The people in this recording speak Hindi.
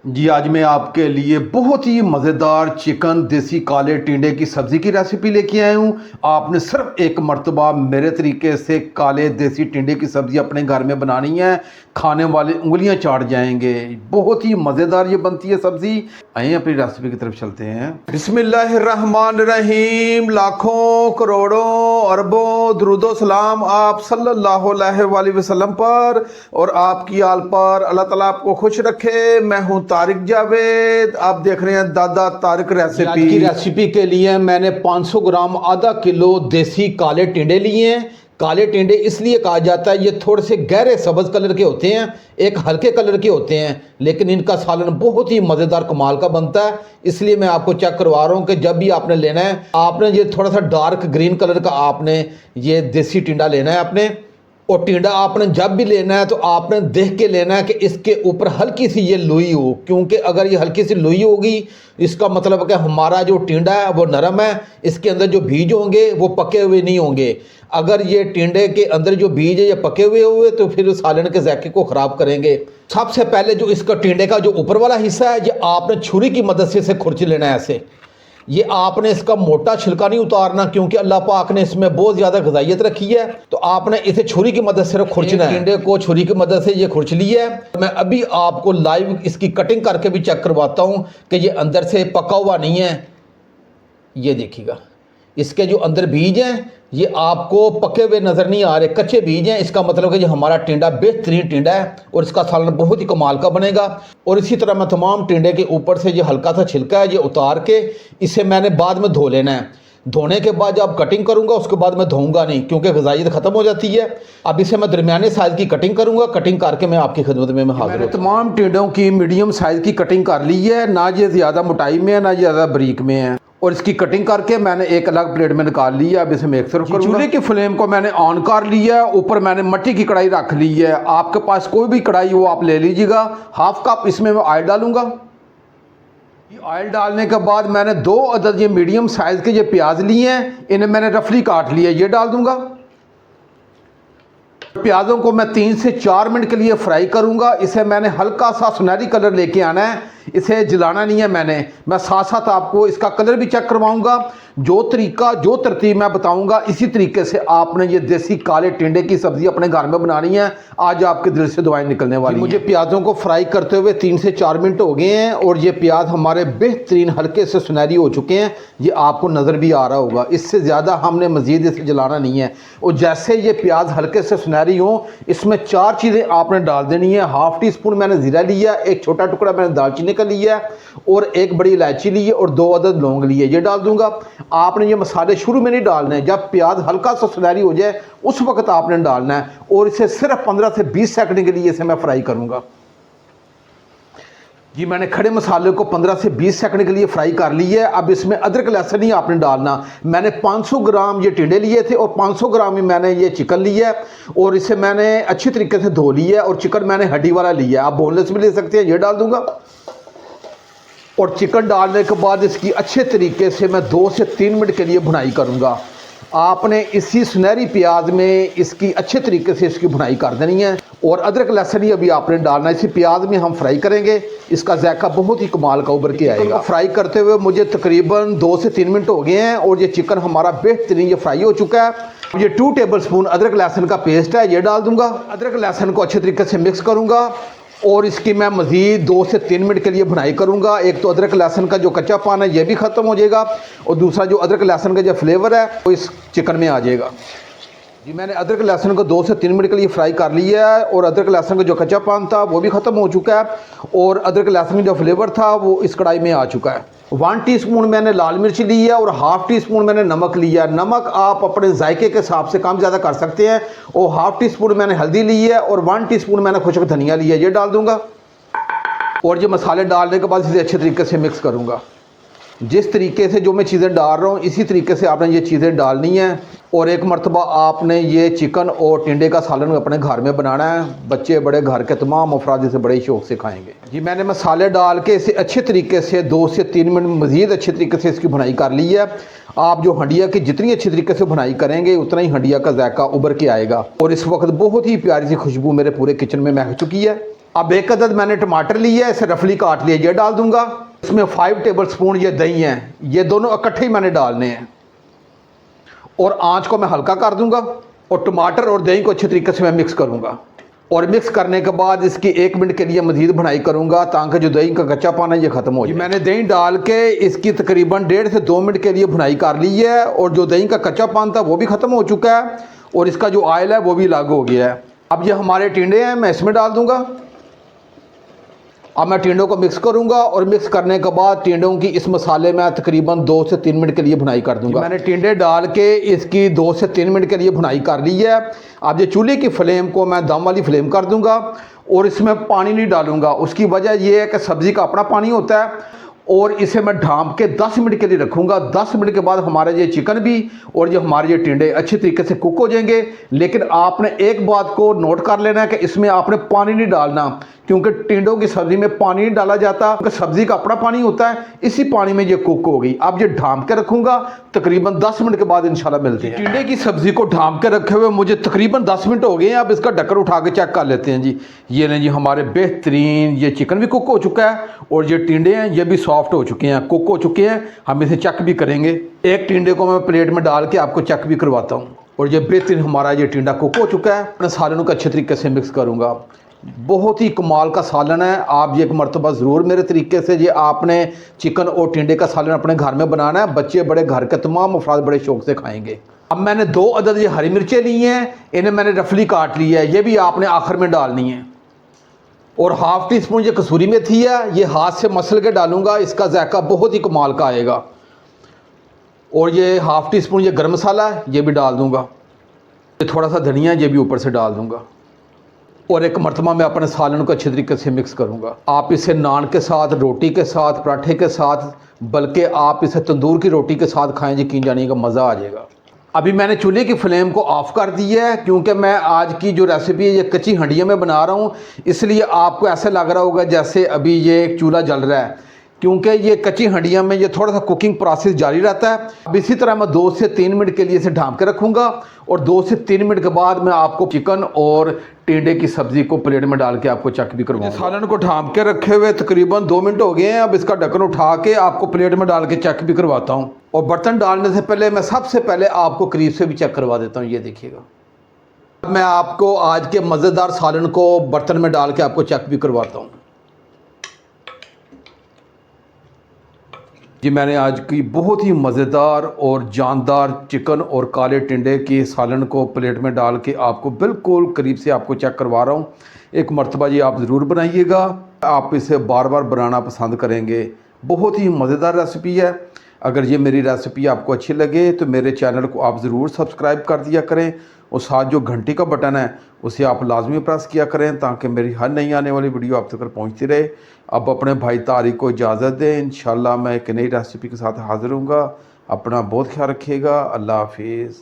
जी आज मैं आपके लिए बहुत ही मज़ेदार चिकन देसी काले टिंडे की सब्ज़ी की रेसिपी लेके आया हूँ। आपने सिर्फ एक मर्तबा मेरे तरीके से काले देसी टिंडे की सब्ज़ी अपने घर में बनानी है, खाने वाले उंगलियां चाट जाएंगे। बहुत ही मज़ेदार ये बनती है सब्ज़ी। आइए अपनी रेसिपी की तरफ चलते हैं। बिस्मिल्लाहिर्रहमानिर्रहीम। लाखों करोड़ों अरबों दुरूदो सलाम आप सल्लल्लाहु अलैहि वसल्लम पर और आपकी आल पर। अल्लाह ताला आपको खुश रखे। मैं हूँ तारिक जावेद, आप देख रहे हैं दादा तारिक रेसिपी। आज की रेसिपी के लिए मैंने 500 ग्राम आधा किलो देसी काले टिंडे लिए हैं। काले टिंडे इसलिए कहा जाता है, ये थोड़े से गहरे सब्ज़ कलर के होते हैं, एक हल्के कलर के होते हैं, लेकिन इनका सालन बहुत ही मज़ेदार कमाल का बनता है। इसलिए मैं आपको चेक करवा रहा हूँ कि जब भी आपने लेना है, आपने ये थोड़ा सा डार्क ग्रीन कलर का आपने ये देसी टिंडा लेना है आपने। और टिंडा आपने जब भी लेना है तो आपने देख के लेना है कि इसके ऊपर हल्की सी ये लोई हो, क्योंकि अगर ये हल्की सी लोई होगी इसका मतलब है कि हमारा जो टिंडा है वो नरम है, इसके अंदर जो बीज होंगे वो पके हुए नहीं होंगे। अगर ये टिंडे के अंदर जो बीज है ये पके हुए तो फिर उस सालन के जायके को ख़राब करेंगे। सबसे पहले जो इसका टिंडे का जो ऊपर वाला हिस्सा है ये आपने छुरी की मदद से इसे खुरच लेना है ऐसे। ये आपने इसका मोटा छिलका नहीं उतारना, क्योंकि अल्लाह पाक ने इसमें बहुत ज़्यादा ग़िज़ाइयत रखी है, तो आपने इसे छुरी की मदद से खुरचना है। टिंडे को छुरी की मदद से ये खुरच लिया है। मैं अभी आपको लाइव इसकी कटिंग करके भी चेक करवाता हूँ कि ये अंदर से पका हुआ नहीं है। ये देखिएगा, इसके जो अंदर बीज हैं ये आपको पके हुए नज़र नहीं आ रहे, कच्चे बीज हैं। इसका मतलब कि ये हमारा टिंडा बेहतरीन टिंडा है और इसका सालन बहुत ही कमाल का बनेगा। और इसी तरह मैं तमाम टिंडे के ऊपर से ये हल्का सा छिलका है ये उतार के इसे मैंने बाद में धो लेना है। धोने के बाद जब कटिंग करूंगा उसके बाद मैं धोऊंगा नहीं, क्योंकि ग़िज़ाइयत ख़त्म हो जाती है। अब इसे मैं दरमियाने साइज़ की कटिंग करूंगा। कटिंग करके मैं आपकी खिदमत में हाजिर हूँ। तमाम टिंडों की मीडियम साइज़ की कटिंग कर ली है, ना ये ज़्यादा मोटाई में है ना ज़्यादा बारीक में है। और इसकी कटिंग करके मैंने एक अलग प्लेट में निकाल लिया। अब इसे मैं एक तरफ करूंगा। चूल्हे की फ्लेम को मैंने ऑन कर लिया है। ऊपर मैंने मिट्टी की कढ़ाई रख ली है। आपके पास कोई भी कढ़ाई हो आप ले लीजिएगा। हाफ कप इसमें मैं ऑयल डालूंगा। ये ऑयल डालने के बाद मैंने 2 अदद ये मीडियम साइज के ये प्याज लिए हैं, इन्हें मैंने रफली काट लिया, ये डाल दूंगा। प्याजों को मैं 3 से 4 मिनट के लिए फ्राई करूंगा। इसे मैंने हल्का सा सुनहरी कलर लेके आना है, इसे जलाना नहीं है मैं साथ साथ आपको इसका कलर भी चेक करवाऊंगा। जो तरीका जो तरतीब मैं बताऊंगा इसी तरीके से आपने ये देसी काले टिंडे की सब्ज़ी अपने घर में बनानी है। आज आपके दिल से दुआएं निकलने वाली हैं। मुझे प्याज़ों को फ्राई करते हुए 3 से 4 मिनट हो गए हैं और ये प्याज हमारे बेहतरीन हल्के से सुनहरी हो चुके हैं। ये आपको नज़र भी आ रहा होगा। इससे ज़्यादा हमने मज़ीद इसे जलाना नहीं है। और जैसे ये प्याज हल्के से सुनहरी हो, इसमें 4 चीज़ें आपने डाल देनी है। हाफ़ टी स्पून मैंने ज़ीरा लिया, एक छोटा टुकड़ा मैंने दालचीनी का लिया और एक बड़ी इलायची ली है और 2 अदद लौंग लिए, ये डाल दूंगा। आपने ये मसाले शुरू में नहीं डालने हैं, जब प्याज हल्का सा सुनहरी हो जाए उस वक्त आपने डालना है। और इसे सिर्फ 15 से 20 सेकंड के लिए इसे मैं फ्राई करूंगा। जी मैंने खड़े मसाले को 15 से 20 सेकंड के लिए फ्राई कर लिया है। अब इसमें अदरक लहसुन नहीं आपने डालना। मैंने 500 ग्राम ये टिंडे लिए थे और 500 ग्राम ही मैंने ये चिकन लिया है और इसे मैंने अच्छी तरीके से धो लिया है। और चिकन मैंने हड्डी वाला लिया है, आप बोनलेस भी ले सकते हैं, ये डाल दूंगा। और चिकन डालने के बाद इसकी अच्छे तरीके से मैं 2 से 3 मिनट के लिए भुनाई करूंगा। आपने इसी सुनहरी प्याज में इसकी अच्छे तरीके से इसकी भुनाई कर देनी है। और अदरक लहसुन ही अभी आपने डालना है, इसी प्याज में हम फ्राई करेंगे। इसका जायका बहुत ही कमाल का उभर के आएगा। फ्राई करते हुए मुझे तकरीबन 2 से 3 मिनट हो गए हैं और ये चिकन हमारा बेहतरीन ये फ्राई हो चुका है। ये 2 टेबल स्पून अदरक लहसुन का पेस्ट है, ये डाल दूंगा। अदरक लहसुन को अच्छे तरीके से मिक्स करूंगा और इसकी मैं मज़ीद 2 से 3 मिनट के लिए भुनाई करूंगा। एक तो अदरक लहसुन का जो कच्चा पान है ये भी ख़त्म हो जाएगा और दूसरा जो अदरक लहसुन का जो फ्लेवर है वो इस चिकन में आ जाएगा। जी मैंने अदरक लहसुन को 2 से 3 मिनट के लिए फ्राई कर लिया है और अदरक लहसुन का जो कच्चा पान था वो भी ख़त्म हो चुका है और अदरक लहसुन का जो फ्लेवर था वो इस कढ़ाई में आ चुका है। 1 टीस्पून मैंने लाल मिर्च ली है और हाफ़ टी स्पून मैंने नमक लिया। नमक आप अपने जायके के हिसाब से कम ज़्यादा कर सकते हैं। और हाफ़ टी स्पून मैंने हल्दी ली है और 1 टीस्पून मैंने खुश्क धनिया लिया, ये डाल दूंगा। और ये मसाले डालने के बाद इसे अच्छे तरीके से मिक्स करूंगा। जिस तरीके से जो मैं चीज़ें डाल रहा हूँ इसी तरीके से आपने ये चीज़ें डालनी है। और एक मरतबा आपने ये चिकन और टिंडे का सालन अपने घर में बनाना है। बच्चे बड़े घर के तमाम अफराद इसे बड़े शौक से खाएंगे। जी मैंने मसाले डाल के इसे अच्छे तरीके से 2 से 3 मिनट मज़ीद अच्छे तरीके से इसकी भुनाई कर ली है। आप जो हंडिया की जितनी अच्छी तरीके से भुनाई करेंगे उतना ही हंडिया का जायका उभर के आएगा। और इस वक्त बहुत ही प्यारी सी खुशबू मेरे पूरे किचन में महक चुकी है। अब एक अदद मैंने टमाटर लिया है, इसे रफली काट लिया, ये डाल दूंगा। इसमें 5 टेबल स्पून ये दही है, ये दोनों इकट्ठे ही मैंने डालने हैं और आंच को मैं हल्का कर दूंगा और टमाटर और दही को अच्छे तरीके से मैं मिक्स करूंगा। और मिक्स करने के बाद इसकी 1 मिनट के लिए मज़ीद भुनाई करूंगा ताकि जो दही का कच्चापन है ये ख़त्म हो जाए। मैंने दही डाल के इसकी तकरीबन 1.5 से 2 मिनट के लिए भुनाई कर ली है और जो दही का कच्चापन था वो भी ख़त्म हो चुका है और इसका जो ऑयल है वो भी लागू हो गया है। अब ये हमारे टिंडे हैं, मैं इसमें डाल दूंगा। अब मैं टिंडों को मिक्स करूंगा और मिक्स करने के बाद टिंडों की इस मसाले में तकरीबन 2 से 3 मिनट के लिए भुनाई कर दूंगा। मैंने टिंडे डाल के इसकी 2 से 3 मिनट के लिए भुनाई कर ली है। अब ये चूल्हे की फ्लेम को मैं दम वाली फ्लेम कर दूंगा और इसमें पानी नहीं डालूंगा। उसकी वजह यह है कि सब्ज़ी का अपना पानी होता है और इसे मैं ढांप के 10 मिनट के लिए रखूंगा। 10 मिनट के बाद हमारे ये चिकन भी और जो हमारे ये टिंडे अच्छी तरीके से कुक हो जाएंगे। लेकिन आपने एक बात को नोट कर लेना है कि इसमें आपने पानी नहीं डालना, क्योंकि टिंडों की सब्ज़ी में पानी नहीं डाला जाता, क्योंकि सब्ज़ी का अपना पानी होता है। इसी पानी में ये कुक होगी। अब ये ढांप के रखूंगा, तकरीबन 10 मिनट के बाद इंशाल्लाह मिलते हैं। टिंडे की सब्ज़ी को ढांप के रखे हुए मुझे तकरीबन 10 मिनट हो गए हैं। अब इसका ढक्कन उठा के चेक कर लेते हैं जी। ये नहीं जी, हमारे बेहतरीन ये चिकन भी कुक हो चुका है और ये टिंडे हैं ये भी सॉफ्ट हो चुके हैं, कुक हो चुके हैं। हम इसे चेक भी करेंगे। एक टिंडे को मैं प्लेट में डाल के आपको चेक भी करवाता हूँ। और ये बेहतरीन हमारा ये टिंडा कुक हो चुका है। मैं सालन को अच्छे तरीके से मिक्स करूँगा। बहुत ही कमाल का सालन है। आप ये एक मरतबा ज़रूर मेरे तरीके से ये आपने चिकन और टिंडे का सालन अपने घर में बनाना है। बच्चे बड़े, घर के तमाम अफराद बड़े शौक से खाएंगे। अब मैंने 2 अदद ये हरी मिर्चें ली हैं, इन्हें मैंने रफली काट लिया है, ये भी आपने आखिर में डालनी है। और हाफ़ टी स्पून ये कसूरी मेथी है, ये हाथ से मसल के डालूंगा, इसका जायका बहुत ही कमाल का आएगा। और ये हाफ़ टी स्पून ये गर्म मसाला है, ये भी डाल दूंगा। ये थोड़ा सा धनिया ये भी ऊपर से डाल दूंगा। और एक मरतबा मैं अपने सालन को अच्छे तरीके से मिक्स करूंगा। आप इसे नान के साथ, रोटी के साथ, पराठे के साथ, बल्कि आप इसे तंदूर की रोटी के साथ खाएं, यकीन जानिएगा मज़ा आ जाएगा। अभी मैंने चूल्हे की फ्लेम को ऑफ़ कर दी है, क्योंकि मैं आज की जो रेसिपी है ये कच्ची हंडियों में बना रहा हूँ, इसलिए आपको ऐसा लग रहा होगा जैसे अभी ये एक चूल्हा जल रहा है, क्योंकि ये कच्ची हंडियों में ये थोड़ा सा कुकिंग प्रोसेस जारी रहता है। अब इसी तरह मैं 2 से 3 मिनट के लिए इसे ढांप के रखूँगा और 2 से 3 मिनट के बाद मैं आपको चिकन और टिंडे की सब्ज़ी को प्लेट में डाल के आपको चेक भी करवाऊंगा। सालन को ढांप के रखे हुए तकरीबन 2 मिनट हो गए हैं। अब इसका ढक्कन उठा के आपको प्लेट में डाल के चेक भी करवाता हूँ। और बर्तन डालने से पहले मैं सबसे पहले आपको करीब से भी चेक करवा देता हूँ। ये देखिएगा, मैं आपको आज के मज़ेदार सालन को बर्तन में डाल के आपको चेक भी करवाता हूँ। जी, मैंने आज की बहुत ही मज़ेदार और जानदार चिकन और काले टिंडे की सालन को प्लेट में डाल के आपको बिल्कुल करीब से आपको चेक करवा रहा हूँ। एक मरतबा जी आप ज़रूर बनाइएगा, आप इसे बार बार बनाना पसंद करेंगे। बहुत ही मज़ेदार रेसिपी है। अगर ये मेरी रेसिपी आपको अच्छी लगे तो मेरे चैनल को आप ज़रूर सब्सक्राइब कर दिया करें और साथ जो घंटी का बटन है उसे आप लाजमी प्रेस किया करें ताकि मेरी हर नई आने वाली वीडियो आप तक पहुंचती रहे। अब अपने भाई तारिक को इजाज़त दें। इंशाल्लाह मैं एक नई रेसिपी के साथ हाज़िर हूँगा। अपना बहुत ख्याल रखिएगा। अल्लाह हाफिज़।